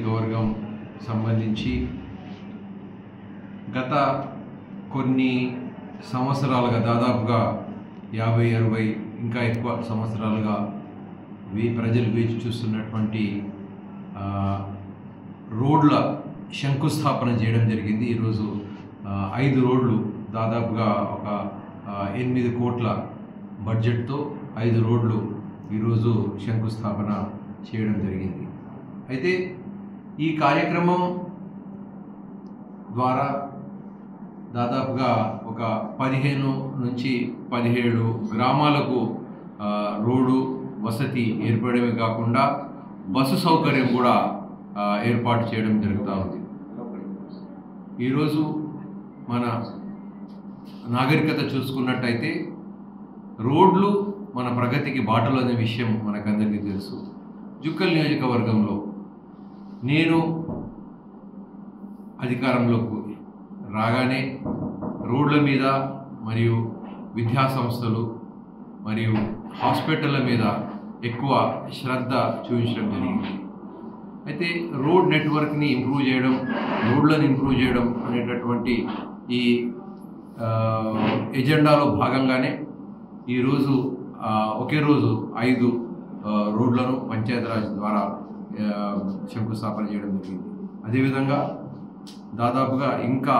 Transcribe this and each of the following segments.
నియోజకవర్గం సంబంధించి గత కొన్ని సంవత్సరాలుగా దాదాపుగా 50-60 ఇంకా ఎక్కువ సంవత్సరాలుగా ప్రజలు వేచి చూస్తున్నటువంటి రోడ్ల శంకుస్థాపన చేయడం జరిగింది. ఈరోజు 5 రోడ్లు దాదాపుగా ఒక 8 కోట్ల బడ్జెట్తో 5 రోడ్లు ఈరోజు శంకుస్థాపన చేయడం జరిగింది. అయితే ఈ కార్యక్రమం ద్వారా దాదాపుగా ఒక 15 నుంచి 17 గ్రామాలకు రోడ్డు వసతి ఏర్పడమే కాకుండా బస్సు సౌకర్యం కూడా ఏర్పాటు చేయడం జరుగుతూ ఉంది. ఈరోజు మన నాగరికత చూసుకున్నట్టయితే రోడ్లు మన ప్రగతికి బాటలు అనే విషయం మనకందరికీ తెలుసు. జుక్కల్ నియోజకవర్గంలో నేను అధికారంలోకి రాగానే రోడ్ల మీద మరియు విద్యా సంస్థలు మరియు హాస్పిటళ్ళ మీద ఎక్కువ శ్రద్ధ చూపించడం జరిగింది. అయితే రోడ్ నెట్వర్క్ని ఇంప్రూవ్ చేయడం, రోడ్లను ఇంప్రూవ్ చేయడం అనేటటువంటి ఈ ఎజెండాలో భాగంగానే ఈరోజు ఒకే రోజు 5 రోడ్లను పంచాయతీరాజ్ ద్వారా శంకుస్థాపన చేయడం జరిగింది. అదేవిధంగా దాదాపుగా ఇంకా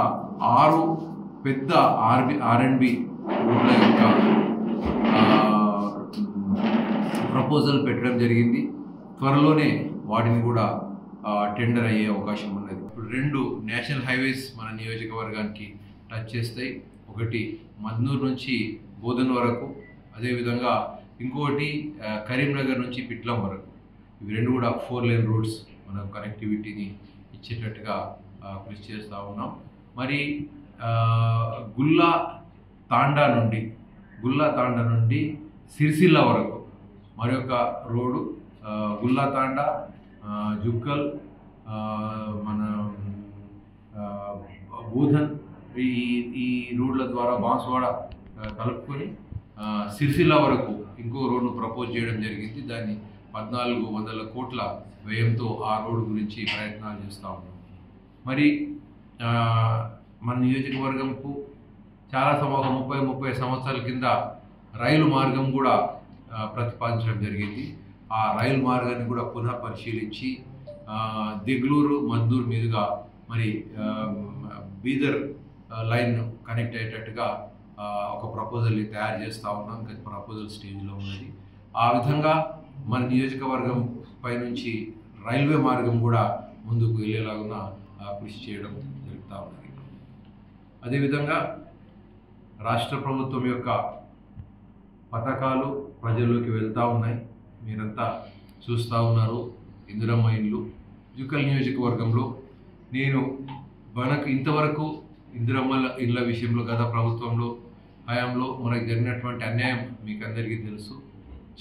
6 పెద్ద R&B రోడ్ల యొక్క ప్రపోజల్ పెట్టడం జరిగింది. త్వరలోనే వాటిని కూడా టెండర్ అయ్యే అవకాశం ఉన్నది. ఇప్పుడు 2 నేషనల్ హైవేస్ మన నియోజకవర్గానికి టచ్ చేస్తాయి. ఒకటి మద్నూర్ నుంచి బోధన్ వరకు, అదేవిధంగా ఇంకోటి కరీంనగర్ నుంచి పిట్లం వరకు. ఇవి 2 కూడా 4 లేన్ రోడ్స్ మన కనెక్టివిటీని ఇచ్చేటట్టుగా కృషి చేస్తూ ఉన్నాం. మరి గుల్లా తాండా నుండి సిరిసిల్ల వరకు మరొక రోడ్డు, గుల్లా తాండా, జుక్కల్, మన బోధన్, ఈ రోడ్ల ద్వారా బాన్స్వాడ కలుపుకొని సిరిసిల్ల వరకు ఇంకో రోడ్ను ప్రపోజ్ చేయడం జరిగింది. దాన్ని 1400 కోట్ల వ్యయంతో ఆ రోడ్డు గురించి ప్రయత్నాలు చేస్తూ ఉన్నాం. మరి మన నియోజకవర్గంకు చాలా 30 సంవత్సరాల కింద రైలు మార్గం కూడా ప్రతిపాదించడం జరిగింది. ఆ రైలు మార్గాన్ని కూడా పునః పరిశీలించి దెగ్లూరు మద్దూరు మీదుగా మరి బీదర్ లైన్ కనెక్ట్ అయ్యేటట్టుగా ఒక ప్రపోజల్ని తయారు చేస్తూ ఉన్నాం. ఇంకా ప్రపోజల్ స్టేజ్లో ఉన్నది. ఆ విధంగా మన నియోజకవర్గం పైనుంచి రైల్వే మార్గం కూడా ముందుకు వెళ్ళేలాగా కృషి చేయడం జరుగుతూ ఉన్నది. అదేవిధంగా రాష్ట్ర ప్రభుత్వం యొక్క పథకాలు ప్రజల్లోకి వెళ్తూ ఉన్నాయి. మీరంతా చూస్తూ ఉన్నారు. ఇందిరమ్మ ఇల్లు జుక్కల్ నియోజకవర్గంలో నేను మనకు ఇంతవరకు ఇందిరమ్మ ఇళ్ళ విషయంలో గత ప్రభుత్వంలో హయాంలో మనకు జరిగినటువంటి అన్యాయం మీకు అందరికీ తెలుసు.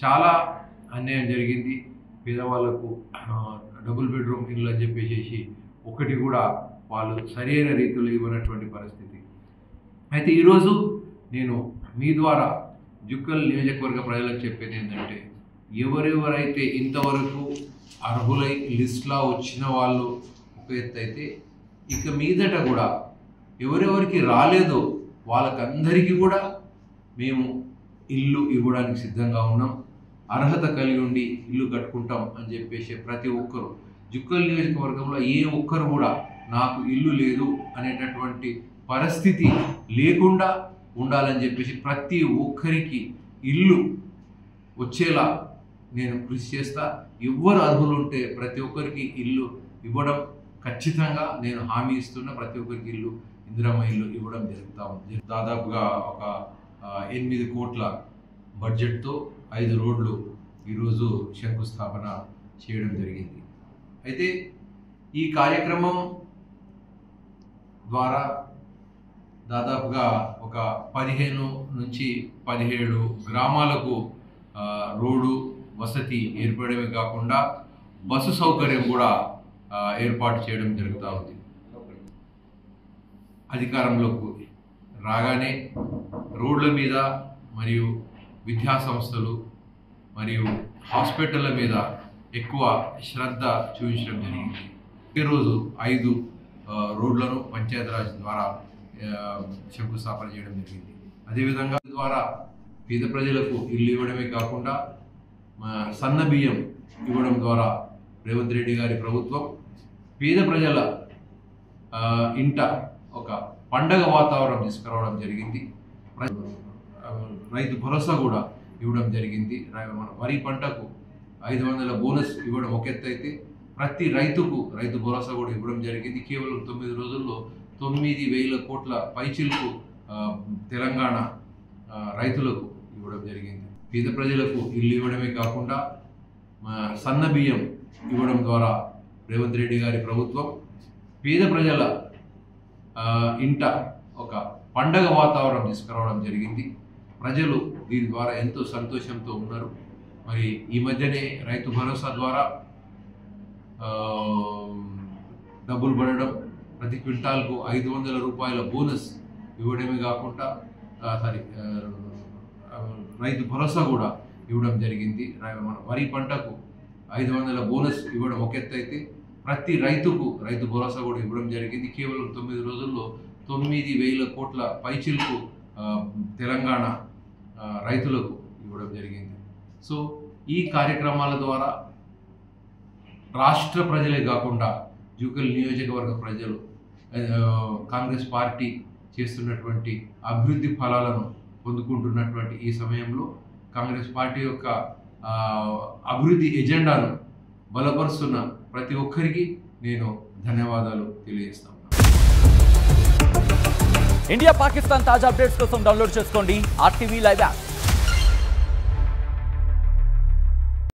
చాలా అన్యాయం జరిగింది. పేదవాళ్లకు డబుల్ బెడ్రూమ్ ఇల్లు అని చెప్పేసి ఒకటి కూడా వాళ్ళు సరైన రీతిలో ఇవ్వనటువంటి పరిస్థితి. అయితే ఈరోజు నేను మీ ద్వారా జుక్కల్ నియోజకవర్గ ప్రజలకు చెప్పేది ఏంటంటే, ఎవరెవరైతే ఇంతవరకు అర్హులై లిస్టులో వచ్చిన వాళ్ళు ఒక ఎత్తు అయితే, ఇక మీదట కూడా ఎవరెవరికి రాలేదో వాళ్ళకందరికీ కూడా మేము ఇల్లు ఇవ్వడానికి సిద్ధంగా ఉన్నాం. అర్హత కలిగి ఉండి ఇల్లు కట్టుకుంటాం అని చెప్పేసి ప్రతి ఒక్కరు జుక్కల్ నియోజకవర్గంలో ఏ ఒక్కరు కూడా నాకు ఇల్లు లేదు అనేటటువంటి పరిస్థితి లేకుండా ఉండాలని చెప్పేసి ప్రతి ఒక్కరికి ఇల్లు వచ్చేలా నేను కృషి చేస్తా. ఎవ్వరు అర్హులు ఉంటే ప్రతి ఒక్కరికి ఇల్లు ఇవ్వడం ఖచ్చితంగా నేను హామీ ఇస్తున్నా. ప్రతి ఒక్కరికి ఇల్లు, ఇందిరమ్మ ఇల్లు ఇవ్వడం జరుగుతూ ఉంది. దాదాపుగా ఒక 8 కోట్ల బడ్జెట్తో 5 రోడ్లు ఈరోజు శంకుస్థాపన చేయడం జరిగింది. అయితే ఈ కార్యక్రమం ద్వారా దాదాపుగా ఒక 15 నుంచి 17 గ్రామాలకు రోడ్డు వసతి ఏర్పడమే కాకుండా బస్సు సౌకర్యం కూడా ఏర్పాటు చేయడం జరుగుతూ ఉంది. అధికారంలోకి రాగానే రోడ్ల మీద మరియు విద్యా సంస్థలు మరియు హాస్పిటళ్ళ మీద ఎక్కువ శ్రద్ధ చూపించడం జరిగింది. రోజు 5 రోడ్లను పంచాయతీరాజ్ ద్వారా శంకుస్థాపన చేయడం జరిగింది. అదేవిధంగా ద్వారా పేద ప్రజలకు ఇల్లు ఇవ్వడమే కాకుండా సన్న బియ్యం ఇవ్వడం ద్వారా రేవంత్ రెడ్డి గారి ప్రభుత్వం పేద ప్రజల ఇంట ఒక పండగ వాతావరణం తీసుకురావడం జరిగింది. రైతు భరోసా కూడా ఇవ్వడం జరిగింది. మన వరి పంటకు 500 బోనస్ ఇవ్వడం ఒక ఎత్తు అయితే ప్రతి రైతుకు రైతు భరోసా కూడా ఇవ్వడం జరిగింది. కేవలం 9 రోజుల్లో 9,000 కోట్ల పైచిలకు తెలంగాణ రైతులకు ఇవ్వడం జరిగింది. పేద ప్రజలకు ఇల్లు ఇవ్వడమే కాకుండా సన్న బియ్యం ఇవ్వడం ద్వారా రేవంత్ రెడ్డి గారి ప్రభుత్వం పేద ప్రజల ఇంట ఒక పండగ వాతావరణం తీసుకురావడం జరిగింది. ప్రజలు దీని ద్వారా ఎంతో సంతోషంతో ఉన్నారు. మరి ఈ మధ్యనే రైతు భరోసా ద్వారా డబ్బులు పడడం, ప్రతి క్వింటాల్కు 500 రూపాయల బోనస్ ఇవ్వడమే కాకుండా రైతు భరోసా కూడా ఇవ్వడం జరిగింది. మన వరి పంటకు 500 బోనస్ ఇవ్వడం ఒక ఎత్తు అయితే ప్రతి రైతుకు రైతు భరోసా కూడా ఇవ్వడం జరిగింది. కేవలం 9 రోజుల్లో 9,000 కోట్ల పైచిలకు తెలంగాణ రైతులకు ఇవ్వడం జరిగింది. సో ఈ కార్యక్రమాల ద్వారా రాష్ట్ర ప్రజలే కాకుండా జూకల్ నియోజకవర్గ ప్రజలు కాంగ్రెస్ పార్టీ చేస్తున్నటువంటి అభివృద్ధి ఫలాలను పొందుకుంటున్నటువంటి ఈ సమయంలో కాంగ్రెస్ పార్టీ యొక్క అభివృద్ధి ఎజెండాను బలపరుస్తున్న ప్రతి ఒక్కరికి నేను ధన్యవాదాలు తెలియజేస్తాను. ఇండియా పాకిస్తాన్ తాజా అప్డేట్స్ కోసం డౌన్లోడ్ చేసుకోండి RTV లైవ్ యాప్.